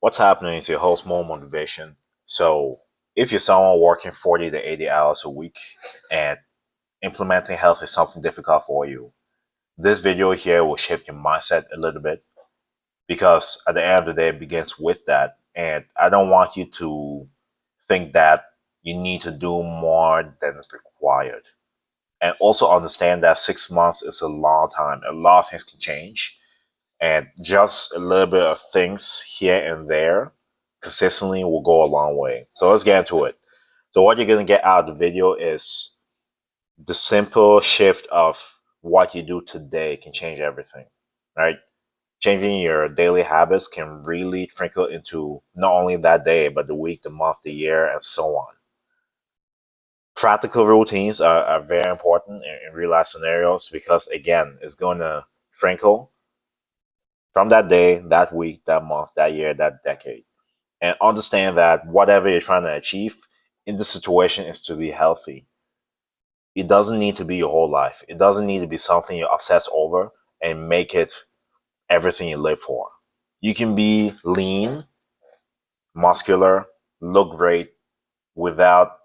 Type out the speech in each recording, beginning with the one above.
What's happening is your whole small motivation. So if you're someone working 40 to 80 hours a week and implementing health is something difficult for you, this video here will shape your mindset a little bit because at the end of the day, it begins with that. And I don't want you to think that you need to do more than is required. And also understand that 6 months is a long time. A lot of things can change. And just a little bit of things here and there consistently will go a long way. So let's get into it. So what you're going to get out of the video is the simple shift of what you do today can change everything, right? Changing your daily habits can really trickle into not only that day, but the week, the month, the year, and so on. Practical routines are very important in real life scenarios because, again, it's going to trickle from that day, that week, that month, that year, that decade. And understand that whatever you're trying to achieve in this situation is to be healthy. It doesn't need to be your whole life. It doesn't need to be something you obsess over and make it everything you live for. You can be lean, muscular, look great without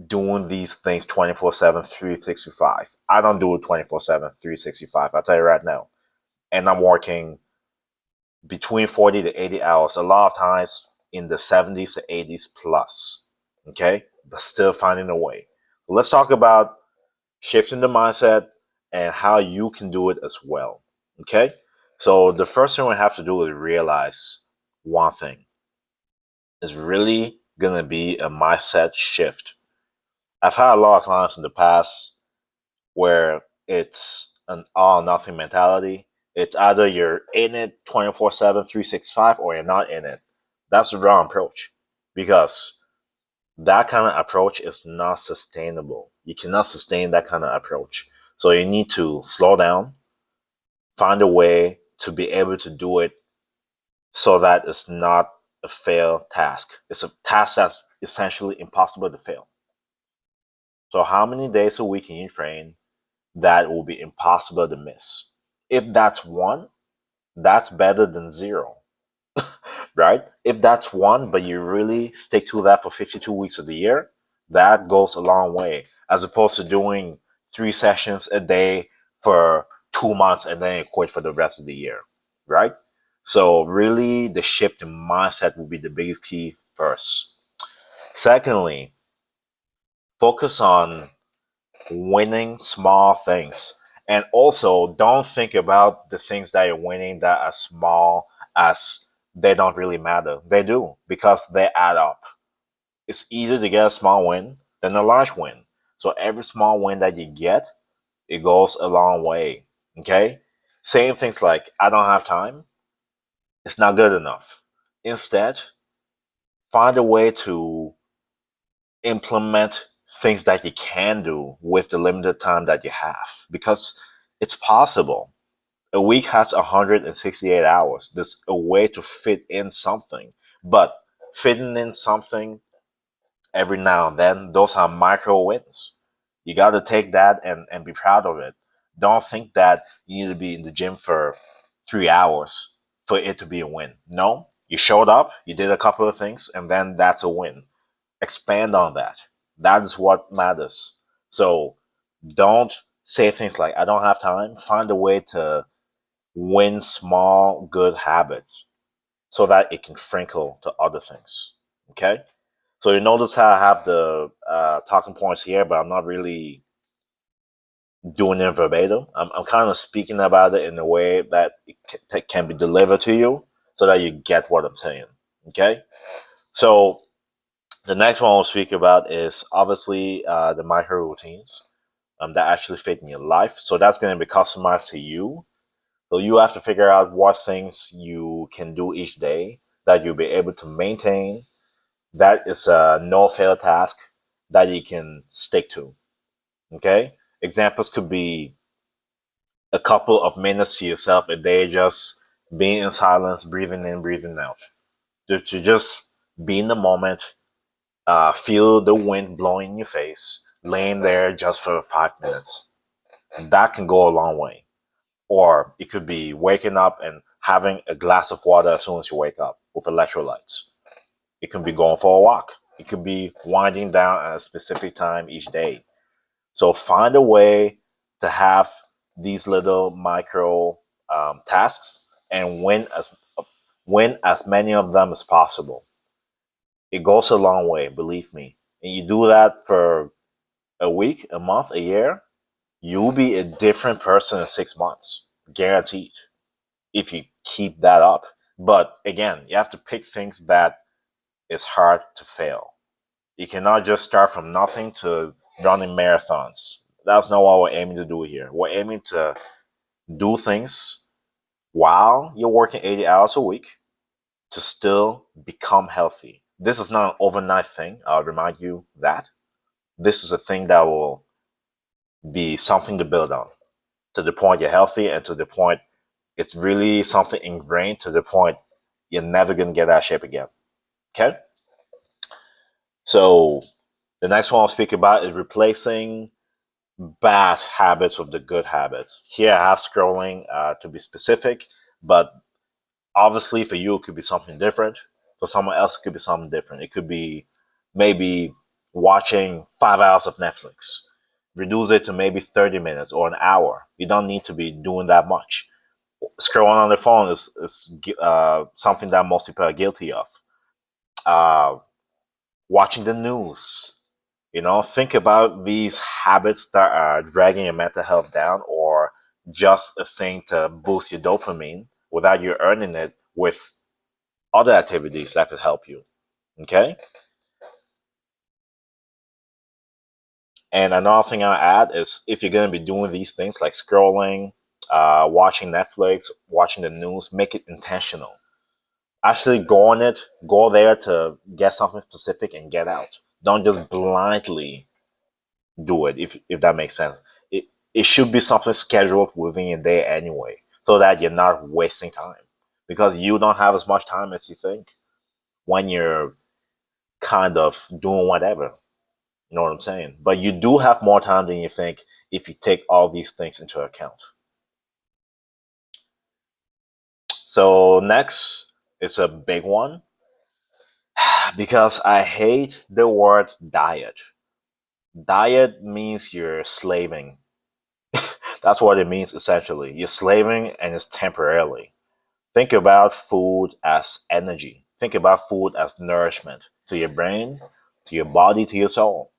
doing these things 24/7, 365. I don't do it 24/7, 365. I'll tell you right now. And I'm working between 40 to 80 hours, a lot of times in the 70s to 80s plus. Okay? But still finding a way. Let's talk about shifting the mindset and how you can do it as well. Okay? So the first thing we have to do is realize one thing. It's really gonna be a mindset shift. I've had a lot of clients in the past where it's an all or nothing mentality. It's either you're in it 24/7, 365, or you're not in it. That's the wrong approach because that kind of approach is not sustainable. You cannot sustain that kind of approach. So you need to slow down, find a way to be able to do it so that it's not a failed task. It's a task that's essentially impossible to fail. So how many days a week can you train that will be impossible to miss? If that's one, that's better than zero, right? If that's one, but you really stick to that for 52 weeks of the year, that goes a long way as opposed to doing 3 sessions a day for 2 months and then you quit for the rest of the year, right? So, really, the shift in mindset will be the biggest key first. Secondly, focus on winning small things. And also, don't think about the things that you're winning that are small as they don't really matter. They do because they add up. It's easier to get a small win than a large win. So every small win that you get, it goes a long way. Okay? Saying things like, I don't have time, it's not good enough. Instead, find a way to implement things that you can do with the limited time that you have because it's possible. A week has 168 hours. There's a way to fit in something, but fitting in something every now and then, those are micro wins. You got to take that and be proud of it. Don't think that you need to be in the gym for 3 hours for it to be a win. No, you showed up, you did a couple of things, and then that's a win. Expand on that. That is what matters. So don't say things like, I don't have time. Find a way to win small, good habits so that it can trickle to other things. Okay? So you notice how I have the talking points here, but I'm not really doing it verbatim. I'm kind of speaking about it in a way that it can be delivered to you so that you get what I'm saying. Okay? So the next one we'll speak about is obviously the micro routines that actually fit in your life. So that's going to be customized to you. So you have to figure out what things you can do each day that you'll be able to maintain. That is a no fail task that you can stick to. Okay? Examples could be a couple of minutes to yourself a day, just being in silence, breathing in, breathing out. To just be in the moment, feel the wind blowing in your face, laying there just for 5 minutes. That can go a long way. Or it could be waking up and having a glass of water as soon as you wake up. with electrolytes. It could be going for a walk. It could be winding down at a specific time each day. So find a way to have these little micro tasks and win as many of them as possible. It goes a long way, believe me. And you do that for a week, a month, a year, you'll be a different person in 6 months, guaranteed, if you keep that up. But again, you have to pick things that is hard to fail. You cannot just start from nothing to running marathons. That's not what we're aiming to do here. We're aiming to do things while you're working 80 hours a week to still become healthy. This is not an overnight thing. I'll remind you that. This is a thing that will be something to build on to the point you're healthy and to the point it's really something ingrained to the point you're never going to get out of shape again. Okay? So the next one I'll speak about is replacing bad habits with the good habits. Here I have scrolling to be specific, but obviously for you it could be something different. For someone else it could be something different. It could be maybe watching 5 hours of Netflix. Reduce it to maybe 30 minutes or an hour. You don't need to be doing that much. Scrolling on the phone is something that most people are guilty of. Uh, Watching the news, think about these habits that are dragging your mental health down or just a thing to boost your dopamine without you earning it with other activities that could help you. Okay? And another thing I add is if you're going to be doing these things like scrolling, watching Netflix, watching the news, make it intentional. Actually go on it, go there to get something specific and get out. Don't just blindly do it if that makes sense. It should be something scheduled within your day anyway, so that you're not wasting time. Because you don't have as much time as you think when you're kind of doing whatever. You know what I'm saying? But you do have more time than you think if you take all these things into account. So next, it's a big one because I hate the word diet. Diet means you're slaving. That's what it means essentially. You're slaving and it's temporarily. Think about food as energy. Think about food as nourishment to your brain, to your body, to your soul.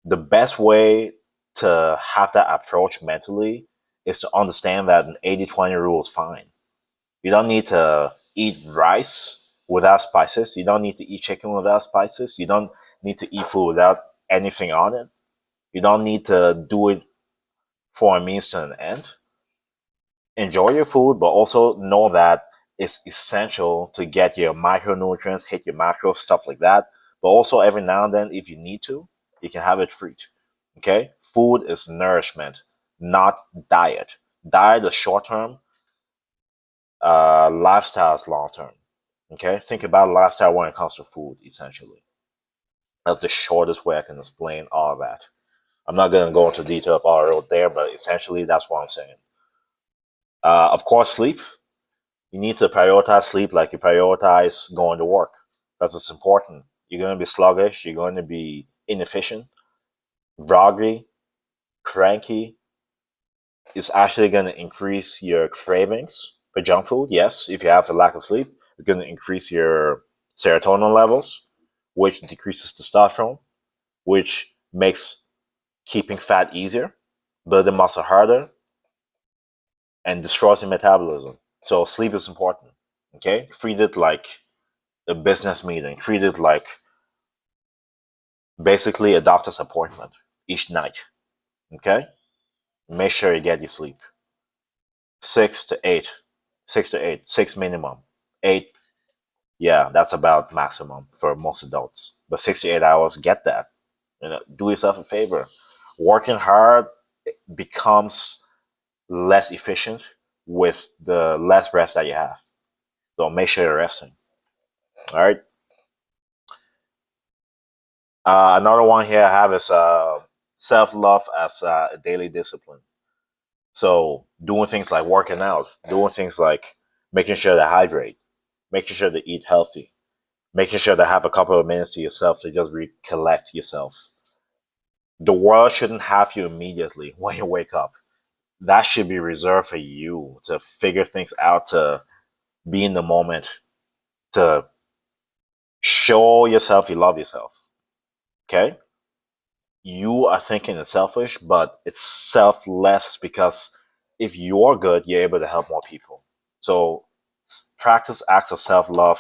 The best way to have that approach mentally is to understand that an 80-20 rule is fine. You don't need to eat rice without spices. You don't need to eat chicken without spices. You don't need to eat food without anything on it. You don't need to do it for a means to an end. Enjoy your food, but also know that it's essential to get your micronutrients, hit your macros, stuff like that. But also every now and then, if you need to, you can have it free. Okay? Food is nourishment, not diet. Diet is short term, lifestyle is long term. Okay? Think about lifestyle when it comes to food, essentially. That's the shortest way I can explain all of that. I'm not going to go into detail of all I wrote there, but essentially that's what I'm saying. Of course, sleep. You need to prioritize sleep like you prioritize going to work because it's important. You're going to be sluggish, you're going to be inefficient, groggy, cranky. It's actually going to increase your cravings for junk food. Yes, if you have a lack of sleep, it's going to increase your serotonin levels, which decreases testosterone, which makes keeping fat easier, building muscle harder, and destroys your metabolism. So sleep is important. Okay, treat it like a business meeting. Treat it like basically a doctor's appointment each night. Okay, make sure you get your sleep. 6 to 8, 6 to 8, six minimum. 8, yeah, that's about maximum for most adults. But 6 to 8 hours, get that. Do yourself a favor. Working hard becomes less efficient with the less rest that you have. So make sure you're resting. All right. Another one here I have is self love as a daily discipline. So doing things like working out, doing things like making sure to hydrate, making sure to eat healthy, making sure to have a couple of minutes to yourself to just recollect yourself. The world shouldn't have you immediately when you wake up. That should be reserved for you to figure things out, to be in the moment, to show yourself you love yourself. Okay? You are thinking it's selfish, but it's selfless because if you're good, you're able to help more people. So practice acts of self love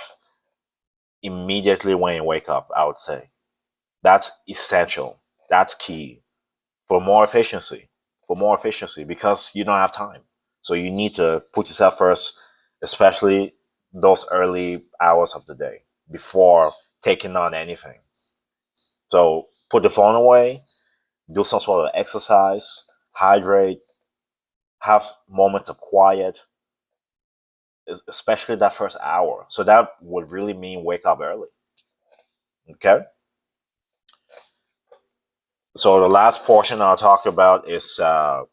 immediately when you wake up, I would say. That's essential. That's key for more efficiency. For more efficiency because you don't have time. So you need to put yourself first, especially those early hours of the day before taking on anything. So put the phone away, do some sort of exercise, hydrate, have moments of quiet, especially that first hour. So that would really mean wake up early. Okay. So the last portion I'll talk about is the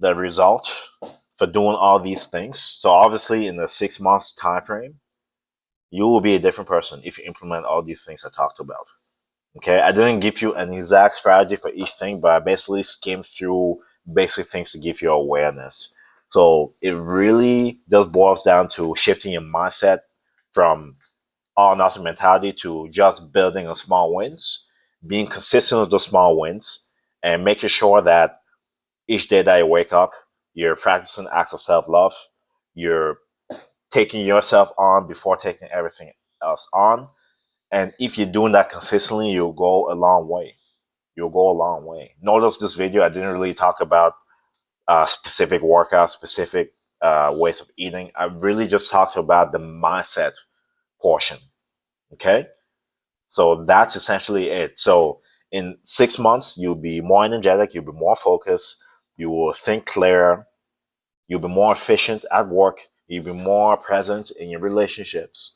result for doing all these things. So obviously, in the 6 months time frame, you will be a different person if you implement all these things I talked about. Okay, I didn't give you an exact strategy for each thing, but I basically skimmed through basic things to give you awareness. So it really just boils down to shifting your mindset from all or nothing mentality to just building on small wins, being consistent with those small wins, and making sure that each day that you wake up, you're practicing acts of self love. You're taking yourself on before taking everything else on. And if you're doing that consistently, you'll go a long way. You'll go a long way. Notice this video, I didn't really talk about specific workouts, specific ways of eating. I really just talked about the mindset portion. Okay. So that's essentially it. So in 6 months, you'll be more energetic, you'll be more focused, you will think clearer, you'll be more efficient at work, you'll be more present in your relationships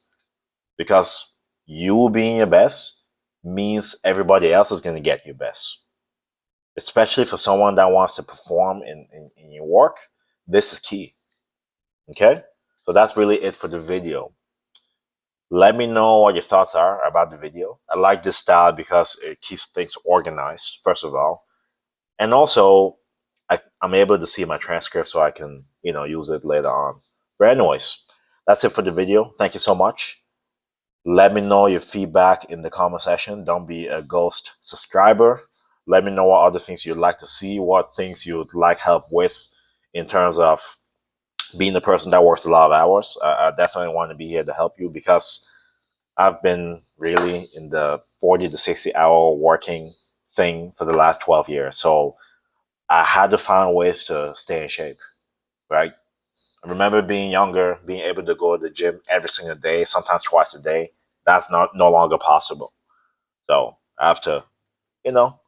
because you being your best means everybody else is going to get your best. Especially for someone that wants to perform in your work, this is key. Okay? So that's really it for the video. Let me know what your thoughts are about the video. I like this style because it keeps things organized, first of all. And also, I'm able to see my transcript so I can, use it later on. But anyways, that's it for the video. Thank you so much. Let me know your feedback in the comment section. Don't be a ghost subscriber. Let me know what other things you'd like to see, what things you'd like help with in terms of being the person that works a lot of hours. I definitely want to be here to help you because I've been really in the 40 to 60 hour working thing for the last 12 years. So I had to find ways to stay in shape, right? I remember being younger, being able to go to the gym every single day, sometimes twice a day. That's not no longer possible. So I have to, you know,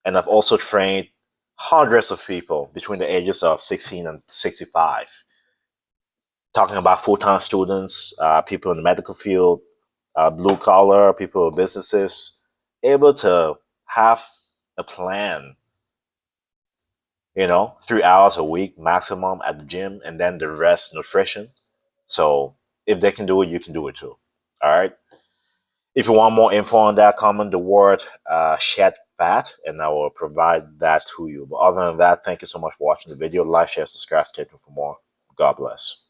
and I've also trained hundreds of people between the ages of 16 and 65, talking about full-time students, people in the medical field, blue collar, people with businesses, able to have a plan, 3 hours a week maximum at the gym, and then the rest nutrition. So if they can do it, you can do it too. All right. If you want more info on that, comment the word shed fat, and I will provide that to you. But other than that, thank you so much for watching the video. Like, share, subscribe, stay tuned for more. God bless.